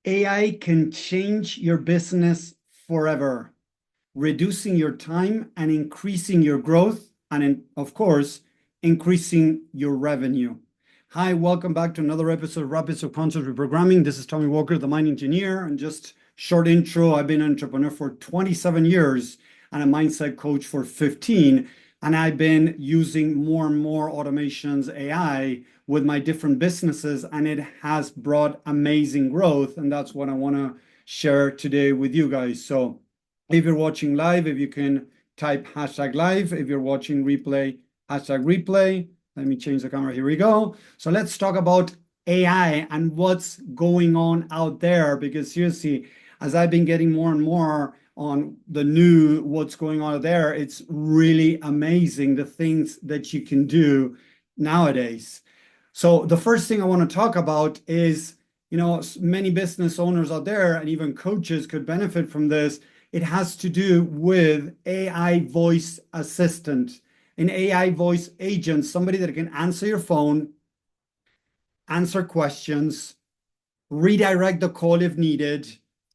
AI can change your business forever, reducing your time and increasing your growth, and of course, increasing your revenue. Hi, welcome back to another episode of Rapid Subconscious Reprogramming. This is Tommy Walker, the Mind Engineer, and just short intro, I've been an entrepreneur for 27 years and a mindset coach for 15, and I've been using more and more automations, AI, with my different businesses, and it has brought amazing growth, and that's what I want to share today with you guys. So if you're watching live, if you can type hashtag live. If you're watching replay, hashtag replay. Let me change the camera. Here we go. So let's talk about AI and what's going on out there, because seriously, as I've been getting more and more on the new what's going on out there, it's really amazing the things that you can do nowadays. So the first thing I want to talk about is, many business owners out there and even coaches could benefit from this. It has to do with AI voice assistant, an AI voice agent, somebody that can answer your phone, answer questions, redirect the call if needed.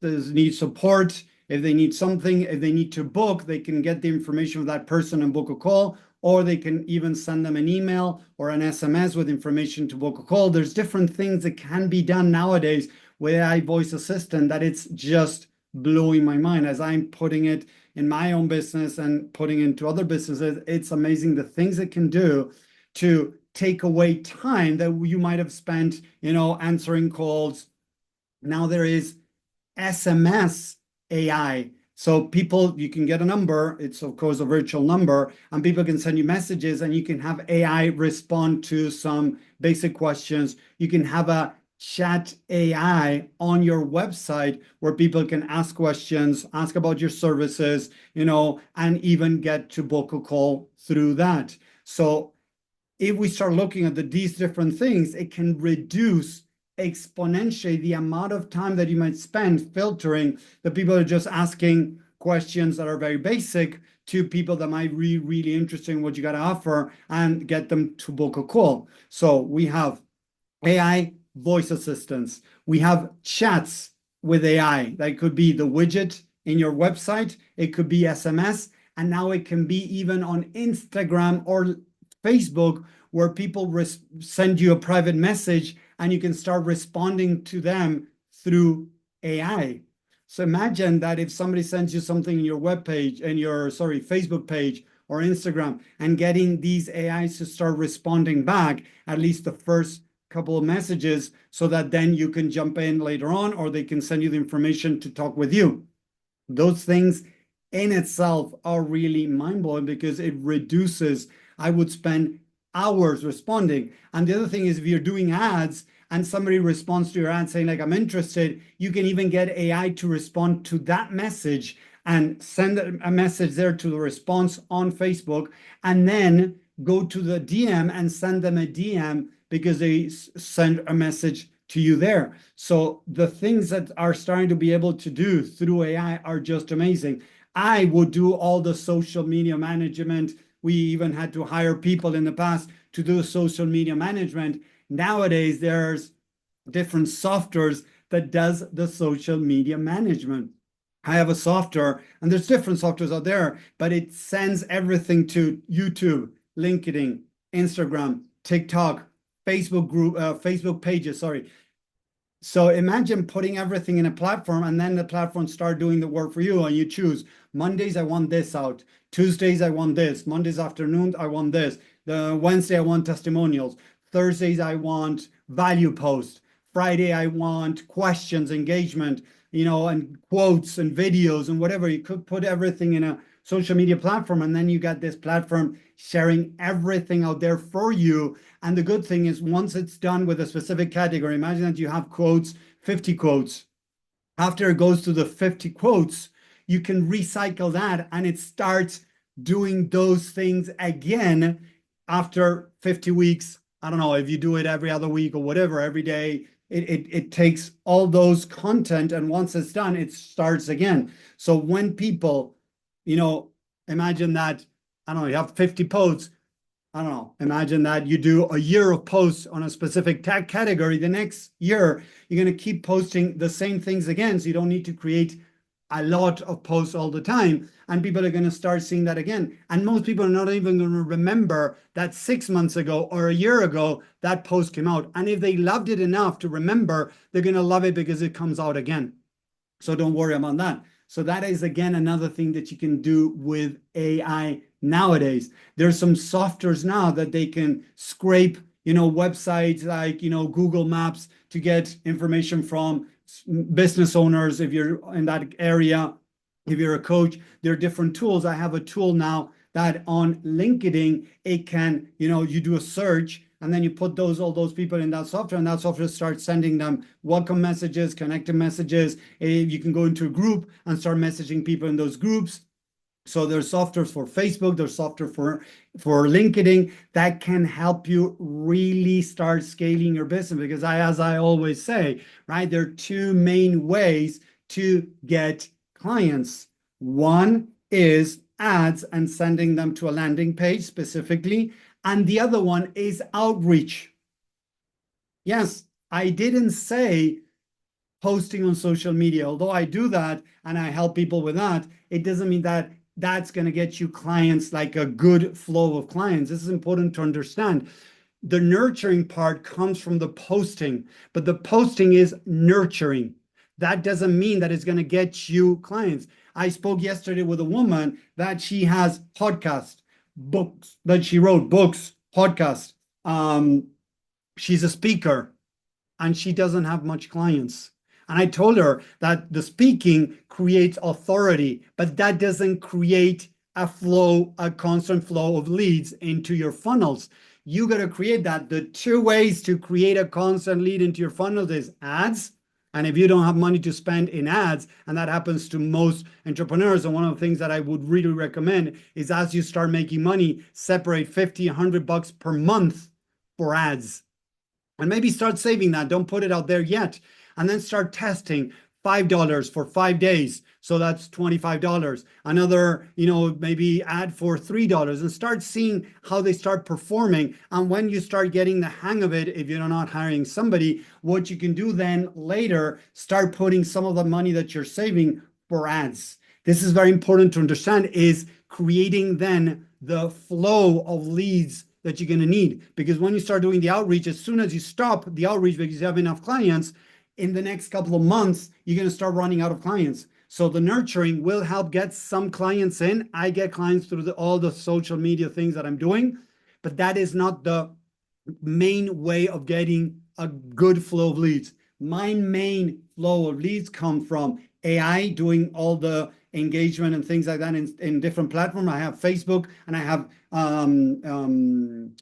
They need support. If they need something, if they need to book, they can get the information of that person and book a call, or they can even send them an email or an SMS with information to book a call. There's different things that can be done nowadays with AI voice assistant that it's just blowing my mind as I'm putting it in my own business and putting into other businesses. It's amazing the things it can do to take away time that you might have spent, answering calls. Now there is SMS AI. So people, you can get a number, it's of course a virtual number, and people can send you messages and you can have AI respond to some basic questions. You can have a chat AI on your website where people can ask questions, ask about your services, and even get to book a call through that. So if we start looking at these different things, it can reduce exponentially the amount of time that you might spend filtering the people who are just asking questions that are very basic to people that might be really interested in what you got to offer and get them to book a call. So we have AI voice assistants. We have chats with AI. That could be the widget in your website. It could be SMS. And now it can be even on Instagram or Facebook, where people send you a private message and you can start responding to them through AI. So imagine that if somebody sends you something in your web page, in your, Facebook page or Instagram, and getting these AIs to start responding back, at least the first couple of messages, so that then you can jump in later on, or they can send you the information to talk with you. Those things in itself are really mind-blowing because it reduces, I would spend hours responding. And the other thing is, if you're doing ads and somebody responds to your ad saying like, I'm interested, you can even get AI to respond to that message and send a message there to the response on Facebook, and then go to the DM and send them a DM because they send a message to you there. So the things that are starting to be able to do through AI are just amazing. I would do all the social media management. We even had to hire people in the past to do social media management. Nowadays, there's different softwares that does the social media management. I have a software, and there's different softwares out there, but it sends everything to YouTube, LinkedIn, Instagram, TikTok, Facebook group, Facebook pages, sorry. So imagine putting everything in a platform, and then the platform start doing the work for you, and you choose Mondays, I want this out. Tuesdays, I want this. Mondays afternoon, I want this. The Wednesday, I want testimonials. Thursdays, I want value posts. Friday, I want questions, engagement, and quotes and videos and whatever. You could put everything in a social media platform, and then you got this platform sharing everything out there for you. And the good thing is, once it's done with a specific category, imagine that you have quotes, 50 quotes. After it goes to the 50 quotes, you can recycle that, and it starts doing those things again after 50 weeks. I don't know if you do it every other week or whatever, every day. It takes all those content, and once it's done, it starts again. So when people, imagine that, I don't know, you have 50 posts, I don't know, imagine that you do a year of posts on a specific tag category. The next year, you're going to keep posting the same things again. So you don't need to create a lot of posts all the time. And people are going to start seeing that again. And most people are not even going to remember that 6 months ago or a year ago, that post came out. And if they loved it enough to remember, they're going to love it because it comes out again. So don't worry about that. So that is, again, another thing that you can do with AI nowadays. There's some softwares now that they can scrape, websites like, Google Maps to get information from business owners if you're in that area. If you're a coach, there are different tools. I have a tool now that on LinkedIn, it can, you do a search and then you put all those people in that software, and that software starts sending them welcome messages, connected messages. You can go into a group and start messaging people in those groups. So there's software for Facebook, there's software for LinkedIn that can help you really start scaling your business. Because as I always say, right, there are two main ways to get clients. One is ads and sending them to a landing page specifically. And the other one is outreach. Yes, I didn't say posting on social media, although I do that and I help people with that. It doesn't mean that that's going to get you clients, like a good flow of clients. This is important to understand. The nurturing part comes from the posting, but the posting is nurturing. That doesn't mean that it's going to get you clients. I spoke yesterday with a woman that she has podcasts, books that she wrote, books, podcasts. She's a speaker and she doesn't have much clients. And I told her that the speaking creates authority, but that doesn't create a constant flow of leads into your funnels. You got to create that. The two ways to create a constant lead into your funnels is ads. And if you don't have money to spend in ads, and that happens to most entrepreneurs, and one of the things that I would really recommend is, as you start making money, separate 50, $100 per month for ads. And maybe start saving that. Don't put it out there yet. And then start testing $5 for 5 days. So that's $25. Another, maybe ad for $3, and start seeing how they start performing. And when you start getting the hang of it, if you're not hiring somebody, what you can do then later, start putting some of the money that you're saving for ads. This is very important to understand, is creating then the flow of leads that you're going to need. Because when you start doing the outreach, as soon as you stop the outreach because you have enough clients, in the next couple of months, you're going to start running out of clients. So the nurturing will help get some clients in. I get clients through all the social media things that I'm doing, but that is not the main way of getting a good flow of leads. My main flow of leads come from AI, doing all the engagement and things like that in different platforms. I have Facebook and I have LinkedIn.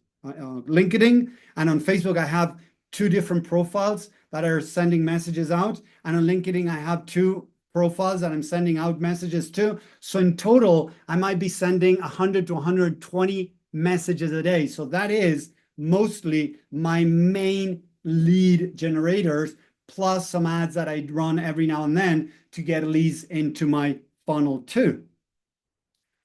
And on Facebook, I have 2 different profiles that are sending messages out. And on LinkedIn, I have 2 profiles that I'm sending out messages to. So in total, I might be sending 100 to 120 messages a day. So that is mostly my main lead generators, plus some ads that I run every now and then to get leads into my funnel too.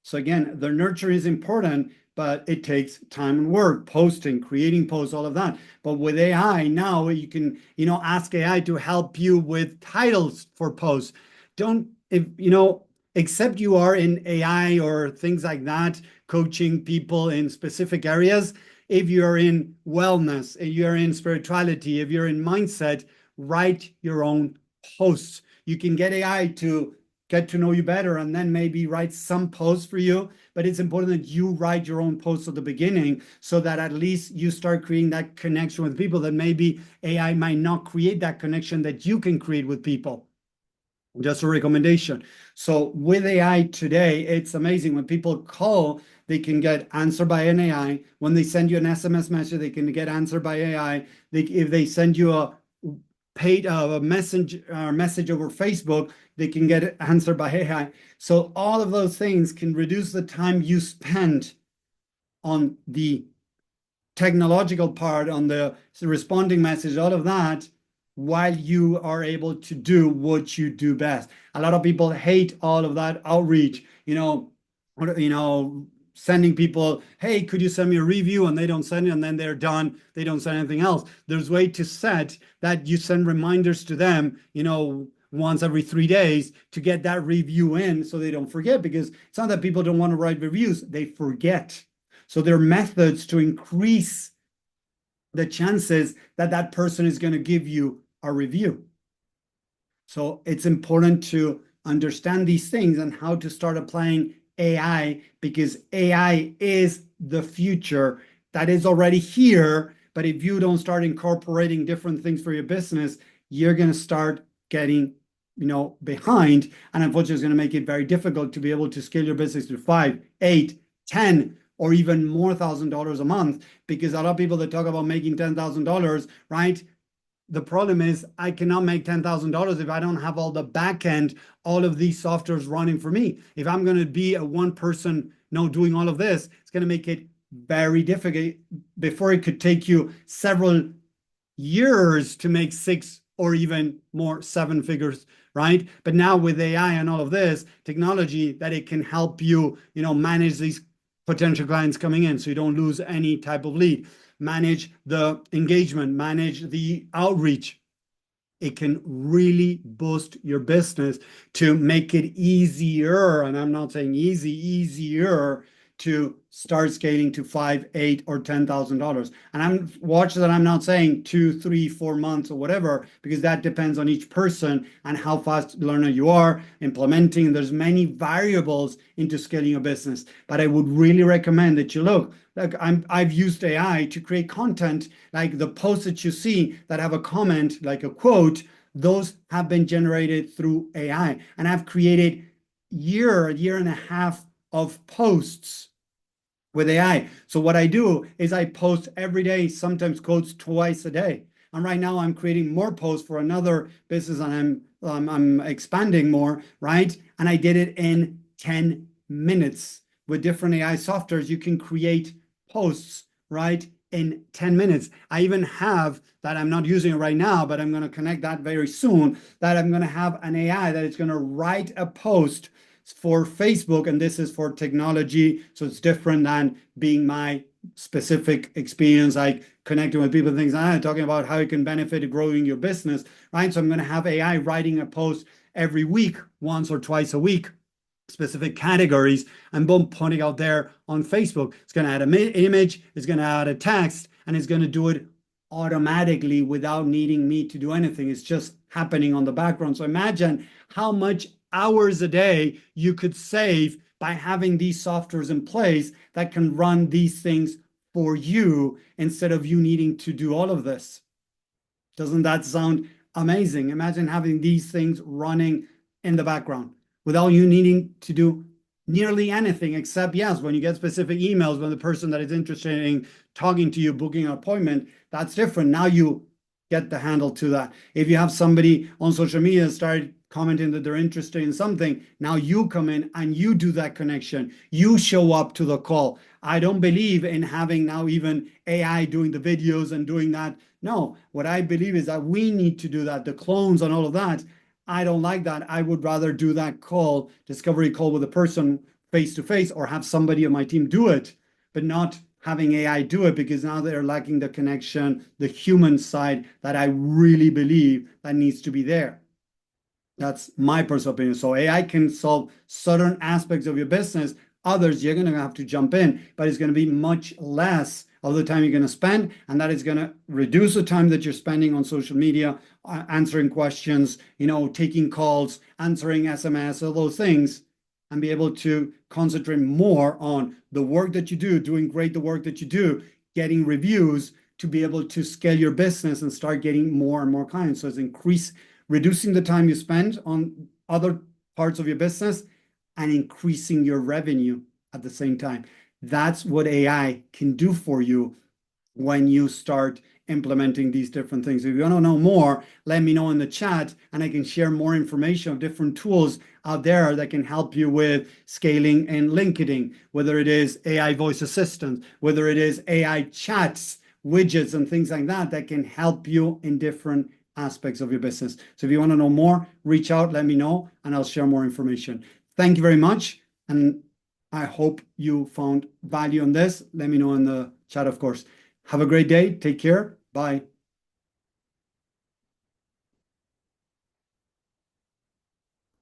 So again, the nurture is important, but it takes time and work, posting, creating posts, all of that. But with AI now, you can, ask AI to help you with titles for posts. Except you are in AI or things like that, coaching people in specific areas. If you're in wellness, if you're in spirituality, if you're in mindset, write your own posts. You can get AI to get to know you better and then maybe write some posts for you. But it's important that you write your own posts at the beginning so that at least you start creating that connection with people that maybe AI might not create that connection that you can create with people. Just a recommendation. So with AI today, it's amazing. When people call, they can get answered by an AI. When they send you an SMS message, they can get answered by AI. If they send you a paid message over Facebook, they can get answered by AI. So all of those things can reduce the time you spend on the technological part, on the responding message, all of that, while you are able to do what you do best. A lot of people hate all of that outreach, sending people, hey, could you send me a review? And they don't send it, and then they're done. They don't send anything else. There's a way to set that you send reminders to them, once every 3 days to get that review in so they don't forget, because it's not that people don't want to write reviews, they forget. So there are methods to increase the chances that that person is going to give you a review. So it's important to understand these things and how to start applying AI, because AI is the future that is already here. But if you don't start incorporating different things for your business, you're going to start getting behind. And unfortunately, it's going to make it very difficult to be able to scale your business to 5, 8, 10, or even more $1,000 a month, because a lot of people that talk about making $10,000, right? The problem is I cannot make $10,000 if I don't have all the back end, all of these softwares running for me. If I'm going to be a one person doing all of this, it's going to make it very difficult. Before, it could take you several years to make 6 or even more 7 figures, right? But now with AI and all of this technology, that it can help you, manage these potential clients coming in so you don't lose any type of lead, manage the engagement, manage the outreach. It can really boost your business to make it easier. And I'm not saying easy, easier to start scaling to 5, 8, or $10,000. And I'm not saying 2, 3, 4 months or whatever, because that depends on each person and how fast learner you are implementing. There's many variables into scaling your business, but I would really recommend that you look. Like I've used AI to create content, like the posts that you see that have a comment, like a quote, those have been generated through AI. And I've created a year and a half of posts with AI. So what I do is I post every day, sometimes quotes twice a day. And right now I'm creating more posts for another business, and I'm expanding more, right? And I did it in 10 minutes. With different AI softwares, you can create posts, right, in 10 minutes. I even have that, I'm not using it right now, but I'm going to connect that very soon, that I'm going to have an AI that is going to write a post for Facebook, and this is for technology, so it's different than being my specific experience, like connecting with people and things like that, talking about how it can benefit growing your business, right? So I'm going to have AI writing a post every week, once or twice a week, specific categories, and boom, putting out there on Facebook. It's going to add an image, it's going to add a text, and it's going to do it automatically without needing me to do anything. It's just happening on the background. So imagine how much hours a day you could save by having these softwares in place that can run these things for you instead of you needing to do all of this. Doesn't that sound amazing? Imagine having these things running in the background without you needing to do nearly anything, except, yes, when you get specific emails, when the person that is interested in talking to you, booking an appointment, that's different. Now you get the handle to that. If you have somebody on social media start commenting that they're interested in something, now you come in and you do that connection. You show up to the call. I don't believe in having now even AI doing the videos and doing that. No, what I believe is that we need to do that, the clones and all of that. I don't like that. I would rather do that call, discovery call with a person face to face, or have somebody on my team do it, but not having AI do it, because now they're lacking the connection, the human side that I really believe that needs to be there. That's my personal opinion. So AI can solve certain aspects of your business. Others, you're going to have to jump in, but it's going to be much less of the time you're going to spend, and that is going to reduce the time that you're spending on social media, answering questions, taking calls, answering SMS, all those things, and be able to concentrate more on the work that you do, doing great the work that you do, getting reviews to be able to scale your business and start getting more and more clients. So it's reducing the time you spend on other parts of your business and increasing your revenue at the same time. That's what AI can do for you when you start implementing these different things. If you want to know more, let me know in the chat, and I can share more information of different tools out there that can help you with scaling in LinkedIn, whether it is AI voice assistants, whether it is AI chats, widgets, and things like that, that can help you in different aspects of your business. So if you want to know more, reach out, let me know, and I'll share more information. Thank you very much, and I hope you found value in this. Let me know in the chat, of course. Have a great day. Take care. Bye.